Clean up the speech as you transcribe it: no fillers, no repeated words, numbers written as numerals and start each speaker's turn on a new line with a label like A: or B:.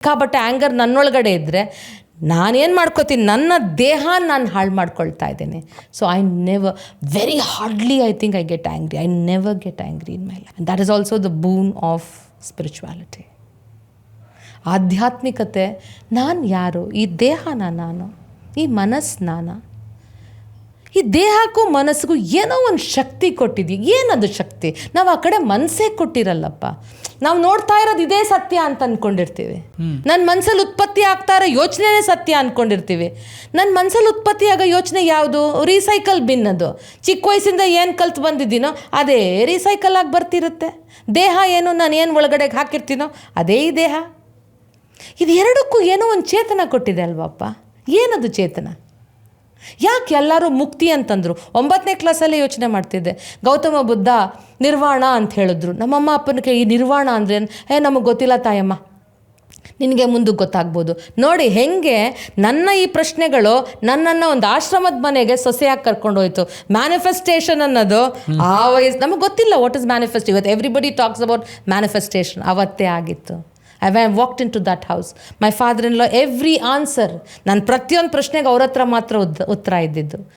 A: ಸಿಕ್ಕಾಪಟ್ಟೆ ಆ್ಯಂಗರ್ ನನ್ನೊಳಗಡೆ ಇದ್ದರೆ ನಾನೇನು ಮಾಡ್ಕೋತೀನಿ, ನನ್ನ ದೇಹ ನಾನು ಹಾಳು ಮಾಡ್ಕೊಳ್ತಾ ಇದ್ದೇನೆ. So I never, very hardly I think I get angry. I never get angry in my life. That is also the boon of spirituality. ಆಧ್ಯಾತ್ಮಿಕತೆ, ನಾನು ಯಾರು? ಈ ದೇಹನ ನಾನು, ಈ ಮನಸ್ಸು ನಾನು. ಈ ದೇಹಕ್ಕೂ ಮನಸ್ಸಿಗೂ ಏನೋ ಒಂದು ಶಕ್ತಿ ಕೊಟ್ಟಿದ್ದೀವಿ. ಏನದು ಶಕ್ತಿ? ನಾವು ಆ ಕಡೆ ಮನಸ್ಸೇ ಕೊಟ್ಟಿರಲ್ಲಪ್ಪ. ನಾವು ನೋಡ್ತಾ ಇರೋದು ಇದೇ ಸತ್ಯ ಅಂತ ಅಂದ್ಕೊಂಡಿರ್ತೀವಿ. ನನ್ನ ಮನಸ್ಸಲ್ಲಿ ಉತ್ಪತ್ತಿ ಆಗ್ತಾ ಇರೋ ಯೋಚನೆನೇ ಸತ್ಯ ಅಂದ್ಕೊಂಡಿರ್ತೀವಿ. ನನ್ನ ಮನಸ್ಸಲ್ಲಿ ಉತ್ಪತ್ತಿ ಆಗೋ ಯೋಚನೆ ಯಾವುದು? Recycle bin. ಅದು ಚಿಕ್ಕ ವಯಸ್ಸಿಂದ ಏನು ಕಲ್ತು ಬಂದಿದ್ದೀನೋ ಅದೇ ರೀಸೈಕಲ್ ಆಗಿ ಬರ್ತಿರುತ್ತೆ. ದೇಹ ಏನು, ನಾನು ಏನು ಒಳಗಡೆ ಹಾಕಿರ್ತೀನೋ ಅದೇ ಈ ದೇಹ. ಇದು ಎರಡಕ್ಕೂ ಏನೋ ಒಂದು ಚೇತನ ಕೊಟ್ಟಿದೆ ಅಲ್ವಪ್ಪ. ಏನದು ಚೇತನ? ಯಾಕೆ ಎಲ್ಲರೂ ಮುಕ್ತಿ ಅಂತಂದರು? 9ನೇ ಕ್ಲಾಸಲ್ಲೇ ಯೋಚನೆ ಮಾಡ್ತಿದ್ದೆ. ಗೌತಮ ಬುದ್ಧ ನಿರ್ವಾಣ ಅಂತ ಹೇಳಿದ್ರು. ನಮ್ಮಮ್ಮ ಅಪ್ಪನಿಗೆ ಈ ನಿರ್ವಾಣ ಅಂದರೆ ನಮಗೆ ಗೊತ್ತಿಲ್ಲ ತಾಯಮ್ಮ, ನಿನಗೆ ಮುಂದಕ್ಕೆ ಗೊತ್ತಾಗ್ಬೋದು. ನೋಡಿ ಹೆಂಗೆ ನನ್ನ ಈ ಪ್ರಶ್ನೆಗಳು ನನ್ನನ್ನು ಒಂದು ಆಶ್ರಮದ ಮನೆಗೆ ಸೊಸೆಯಾಗಿ ಕರ್ಕೊಂಡೋಯ್ತು. ಮ್ಯಾನಿಫೆಸ್ಟೇಷನ್ ಅನ್ನೋದು ಆ ವಯಸ್ಸು ನಮಗೆ ಗೊತ್ತಿಲ್ಲ. What is manifest? ಇವತ್ತು ಎವ್ರಿಬಡಿ ಟಾಕ್ಸ್ ಅಬೌಟ್ ಮ್ಯಾನಿಫೆಸ್ಟೇಷನ್. ಅವತ್ತೇ ಆಗಿತ್ತು. I walked into that house. My father-in-law, every answer, ನಾನು ಪ್ರತಿಯೊಂದು ಪ್ರಶ್ನೆಗೆ ಅವ್ರ ಹತ್ರ ಮಾತ್ರ ಉತ್ತರ ಇದ್ದಿದ್ದು.